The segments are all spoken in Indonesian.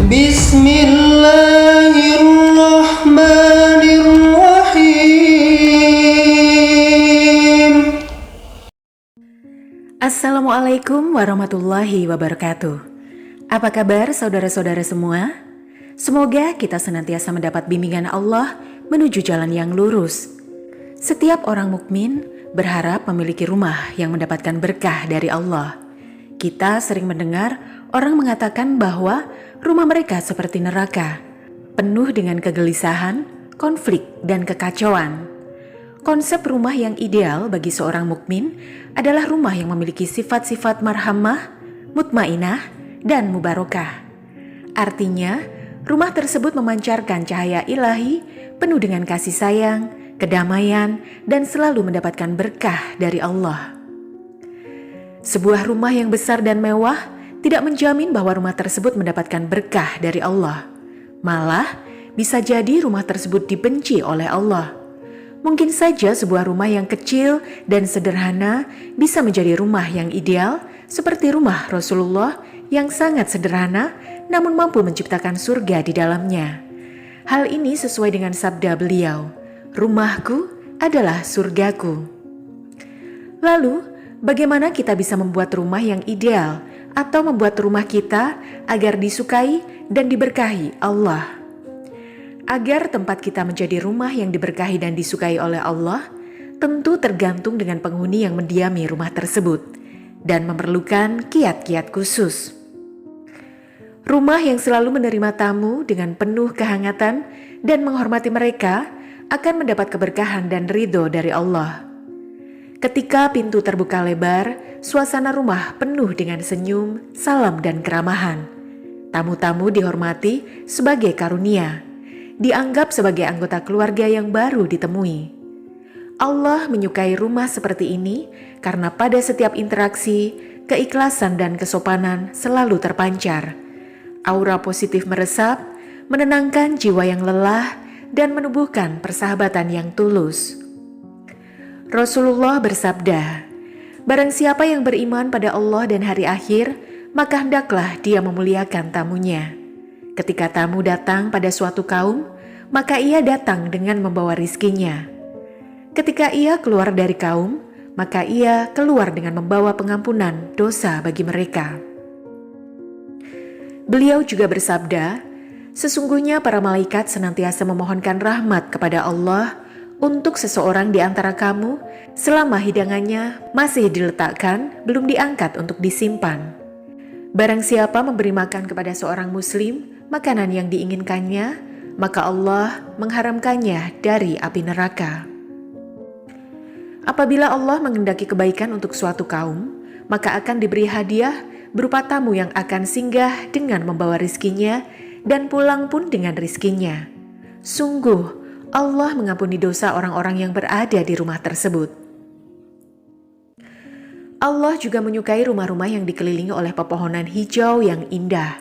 Bismillahirrahmanirrahim. Assalamualaikum warahmatullahi wabarakatuh. Apa kabar saudara-saudara semua? Semoga kita senantiasa mendapat bimbingan Allah menuju jalan yang lurus. Setiap orang mukmin berharap memiliki rumah yang mendapatkan berkah dari Allah. Kita sering mendengar orang mengatakan bahwa rumah mereka seperti neraka, penuh dengan kegelisahan, konflik, dan kekacauan. Konsep rumah yang ideal bagi seorang mukmin adalah rumah yang memiliki sifat-sifat marhamah, mutmainah, dan mubarakah. Artinya, rumah tersebut memancarkan cahaya ilahi penuh dengan kasih sayang, kedamaian, dan selalu mendapatkan berkah dari Allah. Sebuah rumah yang besar dan mewah tidak menjamin bahwa rumah tersebut mendapatkan berkah dari Allah. Malah, bisa jadi rumah tersebut dibenci oleh Allah. Mungkin saja sebuah rumah yang kecil dan sederhana bisa menjadi rumah yang ideal, seperti rumah Rasulullah yang sangat sederhana namun mampu menciptakan surga di dalamnya. Hal ini sesuai dengan sabda beliau, "Rumahku adalah surgaku." Lalu, bagaimana kita bisa membuat rumah yang ideal atau membuat rumah kita agar disukai dan diberkahi Allah? Agar tempat kita menjadi rumah yang diberkahi dan disukai oleh Allah, tentu tergantung dengan penghuni yang mendiami rumah tersebut dan memerlukan kiat-kiat khusus. Rumah yang selalu menerima tamu dengan penuh kehangatan dan menghormati mereka akan mendapat keberkahan dan ridho dari Allah. Ketika pintu terbuka lebar, suasana rumah penuh dengan senyum, salam, dan keramahan. Tamu-tamu dihormati sebagai karunia, dianggap sebagai anggota keluarga yang baru ditemui. Allah menyukai rumah seperti ini karena pada setiap interaksi, keikhlasan dan kesopanan selalu terpancar. Aura positif meresap, menenangkan jiwa yang lelah, dan menumbuhkan persahabatan yang tulus. Rasulullah bersabda, "Barang siapa yang beriman pada Allah dan hari akhir, maka hendaklah dia memuliakan tamunya. Ketika tamu datang pada suatu kaum, maka ia datang dengan membawa rizkinya. Ketika ia keluar dari kaum, maka ia keluar dengan membawa pengampunan dosa bagi mereka." Beliau juga bersabda, "Sesungguhnya para malaikat senantiasa memohonkan rahmat kepada Allah untuk seseorang di antara kamu selama hidangannya masih diletakkan, belum diangkat untuk disimpan. Barang siapa memberi makan kepada seorang muslim makanan yang diinginkannya, maka Allah mengharamkannya dari api neraka." Apabila Allah menghendaki kebaikan untuk suatu kaum, maka akan diberi hadiah berupa tamu yang akan singgah dengan membawa rizkinya dan pulang pun dengan rizkinya. Sungguh, Allah mengampuni dosa orang-orang yang berada di rumah tersebut. Allah juga menyukai rumah-rumah yang dikelilingi oleh pepohonan hijau yang indah.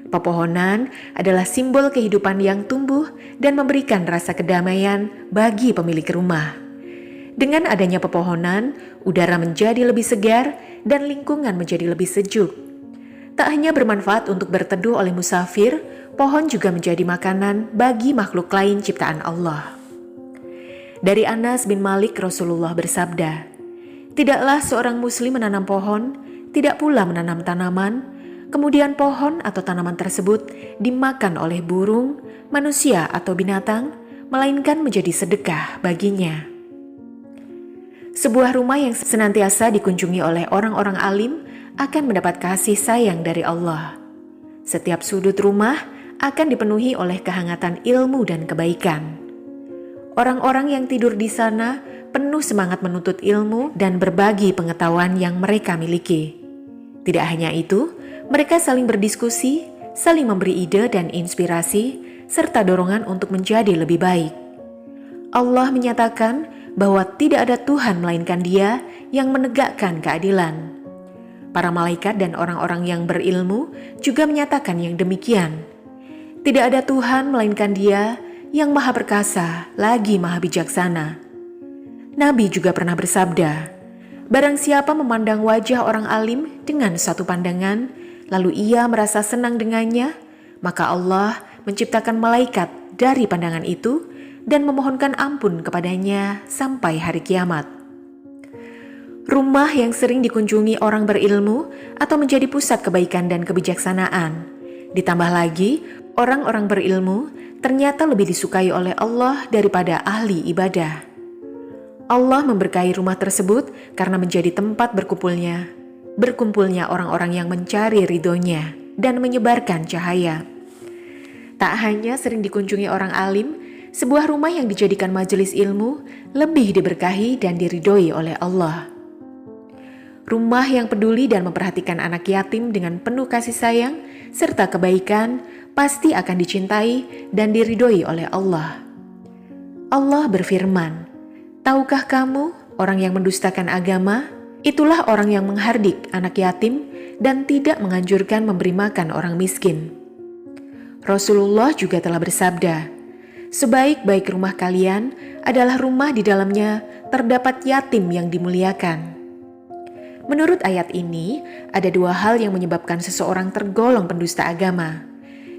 Pepohonan adalah simbol kehidupan yang tumbuh dan memberikan rasa kedamaian bagi pemilik rumah. Dengan adanya pepohonan, udara menjadi lebih segar dan lingkungan menjadi lebih sejuk. Tak hanya bermanfaat untuk berteduh oleh musafir, pohon juga menjadi makanan bagi makhluk lain ciptaan Allah. Dari Anas bin Malik, Rasulullah bersabda, "Tidaklah seorang muslim menanam pohon, tidak pula menanam tanaman, kemudian pohon atau tanaman tersebut dimakan oleh burung, manusia atau binatang, melainkan menjadi sedekah baginya." Sebuah rumah yang senantiasa dikunjungi oleh orang-orang alim akan mendapat kasih sayang dari Allah. Setiap sudut rumah akan dipenuhi oleh kehangatan ilmu dan kebaikan. Orang-orang yang tidur di sana penuh semangat menuntut ilmu dan berbagi pengetahuan yang mereka miliki. Tidak hanya itu, mereka saling berdiskusi, saling memberi ide dan inspirasi, serta dorongan untuk menjadi lebih baik. Allah menyatakan bahwa tidak ada Tuhan melainkan Dia yang menegakkan keadilan. Para malaikat dan orang-orang yang berilmu juga menyatakan yang demikian. Tidak ada Tuhan melainkan Dia yang maha perkasa lagi maha bijaksana. Nabi juga pernah bersabda, "Barang siapa memandang wajah orang alim dengan satu pandangan, lalu ia merasa senang dengannya, Maka Allah menciptakan malaikat dari pandangan itu dan memohonkan ampun kepadanya sampai hari kiamat. Rumah yang sering dikunjungi orang berilmu atau menjadi pusat kebaikan dan kebijaksanaan. Ditambah lagi, orang-orang berilmu ternyata lebih disukai oleh Allah daripada ahli ibadah. Allah memberkahi rumah tersebut karena menjadi tempat berkumpulnya orang-orang yang mencari ridhonya dan menyebarkan cahaya. Tak hanya sering dikunjungi orang alim, sebuah rumah yang dijadikan majelis ilmu lebih diberkahi dan diridhoi oleh Allah. Rumah yang peduli dan memperhatikan anak yatim dengan penuh kasih sayang serta kebaikan pasti akan dicintai dan diridhoi oleh Allah. Allah berfirman, "Tahukah kamu orang yang mendustakan agama? Itulah orang yang menghardik anak yatim dan tidak menganjurkan memberi makan orang miskin." Rasulullah juga telah bersabda, "Sebaik-baik rumah kalian adalah rumah di dalamnya terdapat yatim yang dimuliakan." Menurut ayat ini, ada dua hal yang menyebabkan seseorang tergolong pendusta agama,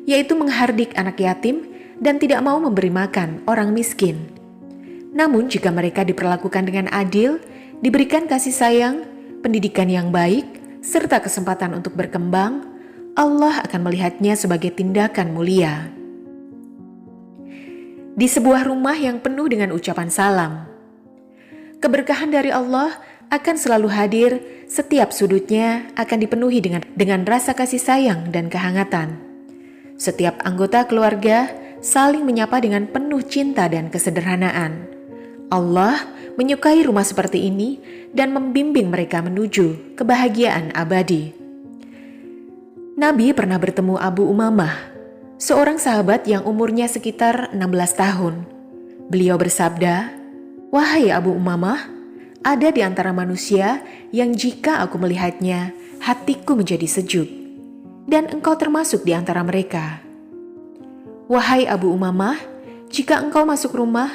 yaitu menghardik anak yatim dan tidak mau memberi makan orang miskin. Namun jika mereka diperlakukan dengan adil, diberikan kasih sayang, pendidikan yang baik, serta kesempatan untuk berkembang, Allah akan melihatnya sebagai tindakan mulia. Di sebuah rumah yang penuh dengan ucapan salam, keberkahan dari Allah akan selalu hadir, setiap sudutnya akan dipenuhi dengan rasa kasih sayang dan kehangatan. Setiap anggota keluarga saling menyapa dengan penuh cinta dan kesederhanaan. Allah menyukai rumah seperti ini dan membimbing mereka menuju kebahagiaan abadi. Nabi pernah bertemu Abu Umamah, seorang sahabat yang umurnya sekitar 16 tahun. Beliau bersabda, "Wahai Abu Umamah, ada di antara manusia yang jika aku melihatnya, hatiku menjadi sejuk. Dan engkau termasuk di antara mereka. Wahai Abu Umamah, jika engkau masuk rumah,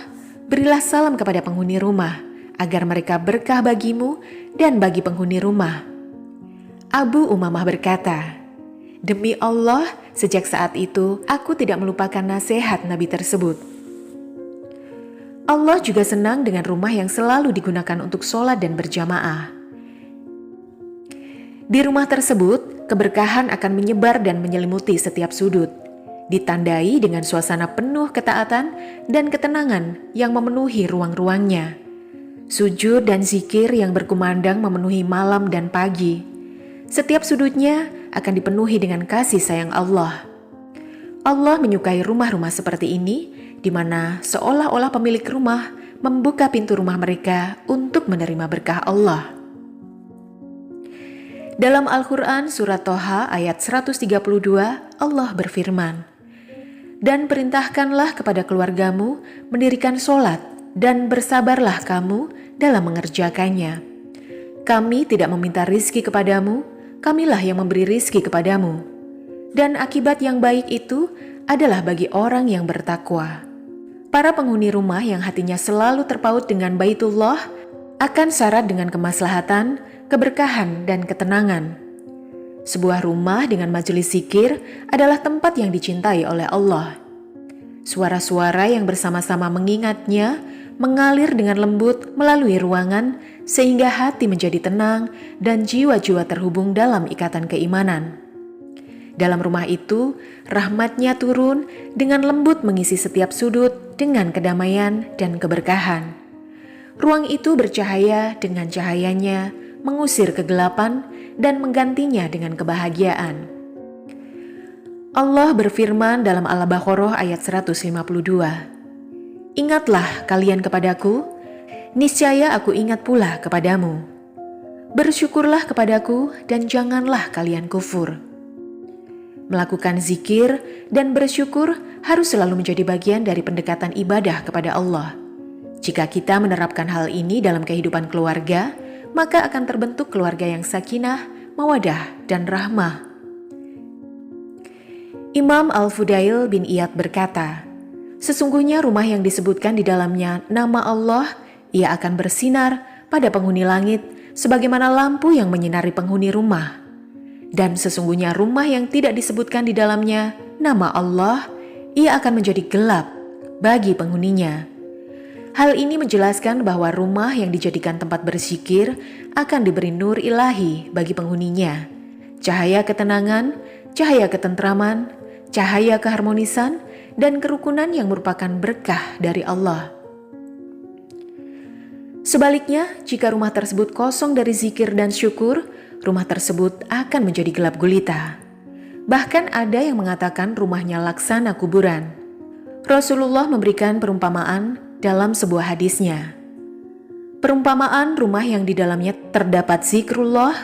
berilah salam kepada penghuni rumah, agar mereka berkah bagimu dan bagi penghuni rumah." Abu Umamah berkata, "Demi Allah, sejak saat itu aku tidak melupakan nasihat Nabi tersebut." Allah juga senang dengan rumah yang selalu digunakan untuk sholat dan berjamaah. Di rumah tersebut, keberkahan akan menyebar dan menyelimuti setiap sudut, ditandai dengan suasana penuh ketaatan dan ketenangan yang memenuhi ruang-ruangnya. Sujud dan zikir yang berkumandang memenuhi malam dan pagi. Setiap sudutnya akan dipenuhi dengan kasih sayang Allah. Allah menyukai rumah-rumah seperti ini, di mana seolah-olah pemilik rumah membuka pintu rumah mereka untuk menerima berkah Allah. Dalam Al-Quran surat Toha ayat 132, Allah berfirman, "Dan perintahkanlah kepada keluargamu mendirikan sholat dan bersabarlah kamu dalam mengerjakannya. Kami tidak meminta rizki kepadamu, kamilah yang memberi rizki kepadamu. Dan akibat yang baik itu adalah bagi orang yang bertakwa." Para penghuni rumah yang hatinya selalu terpaut dengan Baitullah akan syarat dengan kemaslahatan, keberkahan, dan ketenangan. Sebuah rumah dengan majelis zikir adalah tempat yang dicintai oleh Allah. Suara-suara yang bersama-sama mengingatnya mengalir dengan lembut melalui ruangan sehingga hati menjadi tenang dan jiwa-jiwa terhubung dalam ikatan keimanan. Dalam rumah itu, rahmatnya turun dengan lembut mengisi setiap sudut dengan kedamaian dan keberkahan. Ruang itu bercahaya dengan cahayanya, mengusir kegelapan dan menggantinya dengan kebahagiaan. Allah berfirman dalam Al-Baqarah ayat 152, "Ingatlah kalian kepadaku, niscaya aku ingat pula kepadamu. Bersyukurlah kepadaku dan janganlah kalian kufur." Melakukan zikir dan bersyukur harus selalu menjadi bagian dari pendekatan ibadah kepada Allah. Jika kita menerapkan hal ini dalam kehidupan keluarga, maka akan terbentuk keluarga yang sakinah, mawadah, dan rahmah. Imam Al-Fudail bin Iyad berkata, "Sesungguhnya rumah yang disebutkan di dalamnya nama Allah, ia akan bersinar pada penghuni langit sebagaimana lampu yang menyinari penghuni rumah. Dan sesungguhnya rumah yang tidak disebutkan di dalamnya nama Allah, ia akan menjadi gelap bagi penghuninya. Hal ini menjelaskan bahwa rumah yang dijadikan tempat berzikir akan diberi nur ilahi bagi penghuninya. Cahaya ketenangan, cahaya ketentraman, cahaya keharmonisan, dan kerukunan yang merupakan berkah dari Allah. Sebaliknya, jika rumah tersebut kosong dari zikir dan syukur, rumah tersebut akan menjadi gelap gulita. Bahkan ada yang mengatakan rumahnya laksana kuburan. Rasulullah memberikan perumpamaan dalam sebuah hadisnya. Perumpamaan rumah yang di dalamnya terdapat zikrullah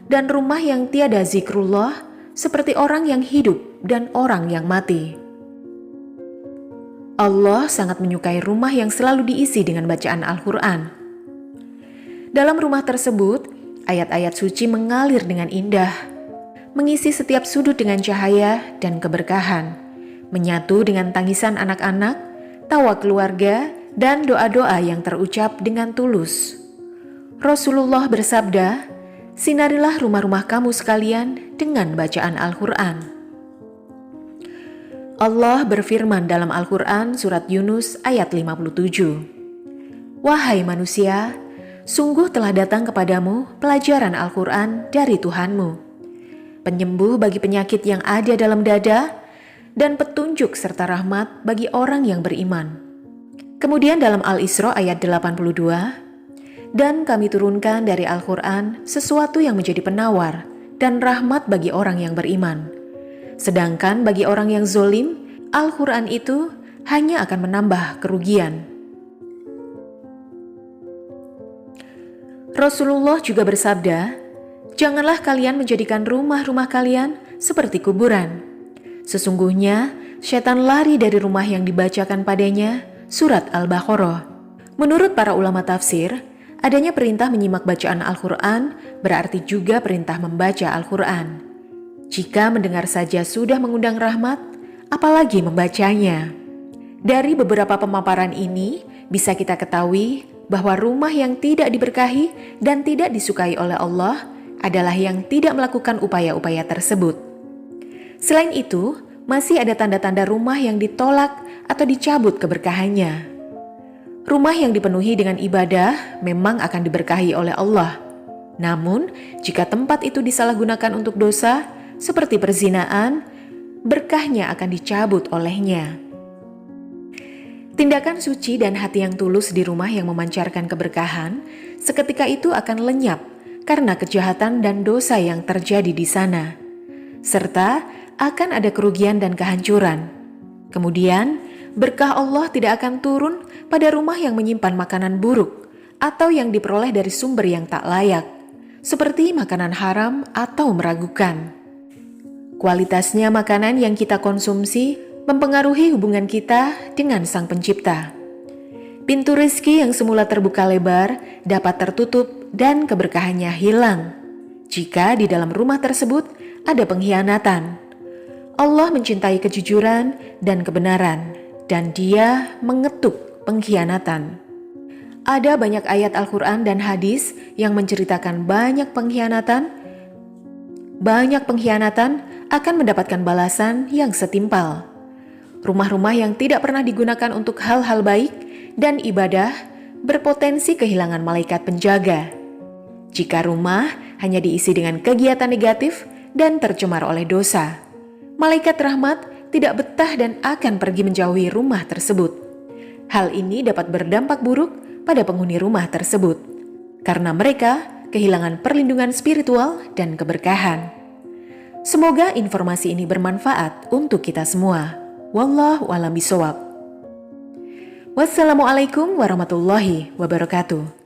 dan rumah yang tiada zikrullah seperti orang yang hidup dan orang yang mati. Allah sangat menyukai rumah yang selalu diisi dengan bacaan Al-Quran. Dalam rumah tersebut, ayat-ayat suci mengalir dengan indah, mengisi setiap sudut dengan cahaya dan keberkahan, menyatu dengan tangisan anak-anak, tawa keluarga, dan doa-doa yang terucap dengan tulus. Rasulullah bersabda, "Sinarilah rumah-rumah kamu sekalian dengan bacaan Al-Quran." Allah berfirman dalam Al-Quran surat Yunus ayat 57, "Wahai manusia, sungguh telah datang kepadamu pelajaran Al-Quran dari Tuhanmu, penyembuh bagi penyakit yang ada dalam dada, dan petunjuk serta rahmat bagi orang yang beriman." Kemudian dalam Al-Isra ayat 82, "Dan kami turunkan dari Al-Quran sesuatu yang menjadi penawar dan rahmat bagi orang yang beriman. Sedangkan bagi orang yang zolim, Al-Quran itu hanya akan menambah kerugian." Rasulullah juga bersabda, "Janganlah kalian menjadikan rumah-rumah kalian seperti kuburan. Sesungguhnya setan lari dari rumah yang dibacakan padanya." Surat Al-Baqarah. Menurut para ulama tafsir, adanya perintah menyimak bacaan Al-Quran berarti juga perintah membaca Al-Quran. Jika mendengar saja sudah mengundang rahmat, apalagi membacanya. Dari beberapa pemaparan ini, bisa kita ketahui bahwa rumah yang tidak diberkahi dan tidak disukai oleh Allah adalah yang tidak melakukan upaya-upaya tersebut. Selain itu, masih ada tanda-tanda rumah yang ditolak atau dicabut keberkahannya. Rumah yang dipenuhi dengan ibadah memang akan diberkahi oleh Allah. Namun, jika tempat itu disalahgunakan untuk dosa, seperti perzinaan, berkahnya akan dicabut olehnya. Tindakan suci dan hati yang tulus di rumah yang memancarkan keberkahan, seketika itu akan lenyap karena kejahatan dan dosa yang terjadi di sana. Serta akan ada kerugian dan kehancuran. Kemudian, berkah Allah tidak akan turun pada rumah yang menyimpan makanan buruk atau yang diperoleh dari sumber yang tak layak, seperti makanan haram atau meragukan. Kualitasnya makanan yang kita konsumsi mempengaruhi hubungan kita dengan Sang Pencipta. Pintu rezeki yang semula terbuka lebar dapat tertutup dan keberkahannya hilang jika di dalam rumah tersebut ada pengkhianatan. Allah mencintai kejujuran dan kebenaran, dan Dia mengetuk pengkhianatan. Ada banyak ayat Al-Quran dan hadis yang menceritakan banyak pengkhianatan akan mendapatkan balasan yang setimpal. Rumah-rumah yang tidak pernah digunakan untuk hal-hal baik dan ibadah berpotensi kehilangan malaikat penjaga. Jika rumah hanya diisi dengan kegiatan negatif dan tercemar oleh dosa, malaikat rahmat tidak betah dan akan pergi menjauhi rumah tersebut. Hal ini dapat berdampak buruk pada penghuni rumah tersebut, karena mereka kehilangan perlindungan spiritual dan keberkahan. Semoga informasi ini bermanfaat untuk kita semua. Wallahu a'lam bishawab. Wassalamualaikum warahmatullahi wabarakatuh.